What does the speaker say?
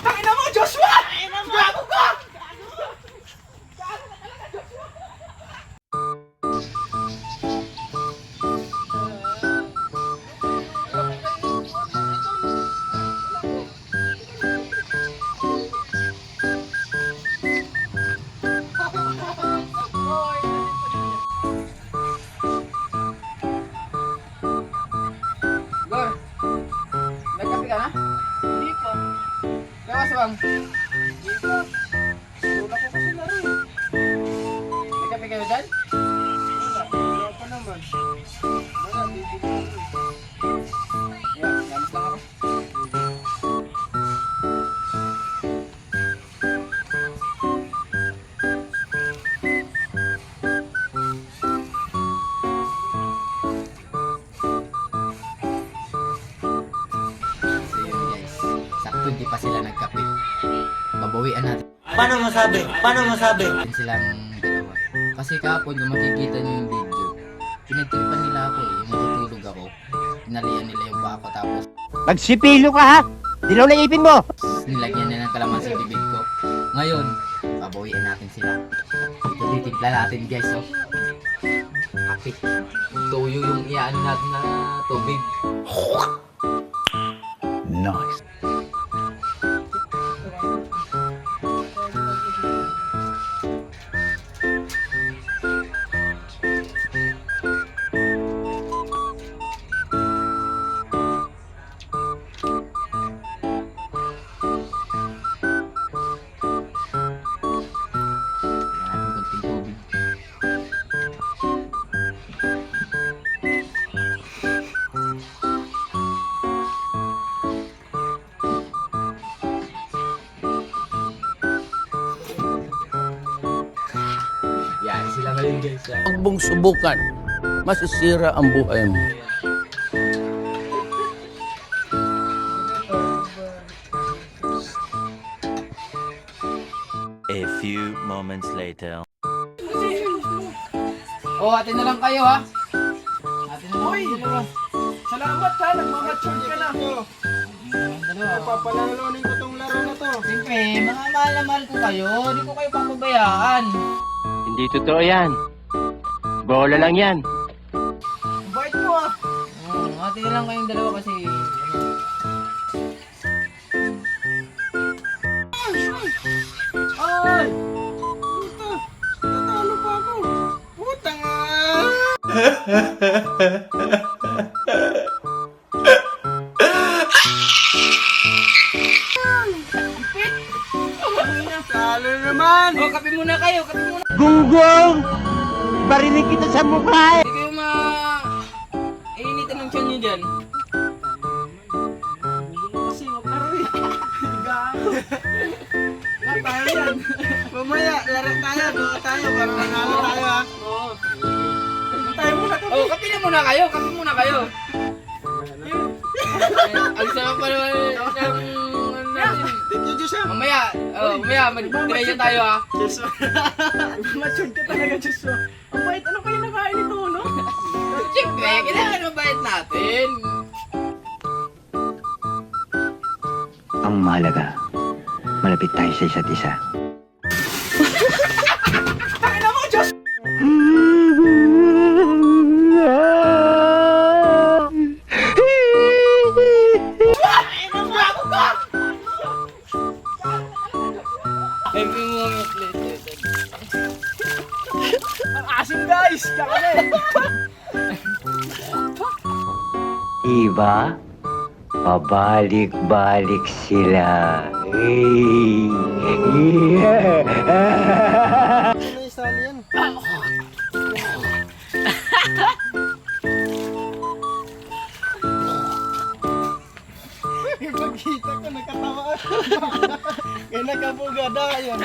Tangina mo, Joshua! Gago ka! Gor, nagkape ka na? Hindi pa. Kawas bang? Hindi pa. Wala ko kasi laro eh. Nagkape kayo dyan? Wala pa naman. Wala, bibili ko. Yan, yamas lang ako. Sakto di pa sila nagkape. Babawian natin Paano masabi? Paano masabi? silang dalawa. Kasi kahapon kung makikita nyo yung video, pinagtripan nila ako eh. Matutulog ako. Pinalian nila yung bako tapos Magsipilo ka ha! Dilaw na ipin mo! nilagyan nila ng kalamansi sa bibig ko. Ngayon, babawian natin sila. Ito titimpla natin guys oh. Kape. Tuyo yung iaan natin na tubig. Nice. Kailangan natin konting tubig. Yan sila ngayon guys. Huwag mong subukan. Masisira ang buhay mo. A few moments later. Oh, atin na lang kayo ha. Atin na lang kayo dalawa. Salamat ha, nagmamature ka na. Dalawa. Papalalonin ko tong laro na to. Siyempre, mga mahal na mahal ko kayo. Hindi ko kayo papabayaan. Hindi totoo yan. Bola lang yan. Ang bait mo ah. Atin na lang kayong dalawa kasi Ay! Puta! Natalo pa ako. Puta nga! Talo naman! Oh, kape muna kayo, kape muna. Gunggong! Barinig kita sa mukha eh! Hindi kayo initan ng tiyan nyo dyan. Kasi maglaro eh. Gago. Nga tayo yan. Mamaya, laro tayo. Gawa tayo. Para manalo tayo ha. Oo. Tayo muna to. Oh, kape na muna kayo, kape muna kayo. Ang sarap pa naman natin. Thank you, Diyos ha. Mamaya, mag-try tayo ha. Diyos Matured ka talaga, Diyos Ang bait, ano kayo nakain nito, no? Siyempre, kailangan mabait natin. Ang mahalaga, malapit tayo sa isa't isa. Tangina mo, Diyos! Every moment later. Ang asim, guys! Kakain! Iba, pabalik-balik sila. Ano yung sali yan? Ipagkita ko, nagkatawa ako. Kaya nagkabugada yun.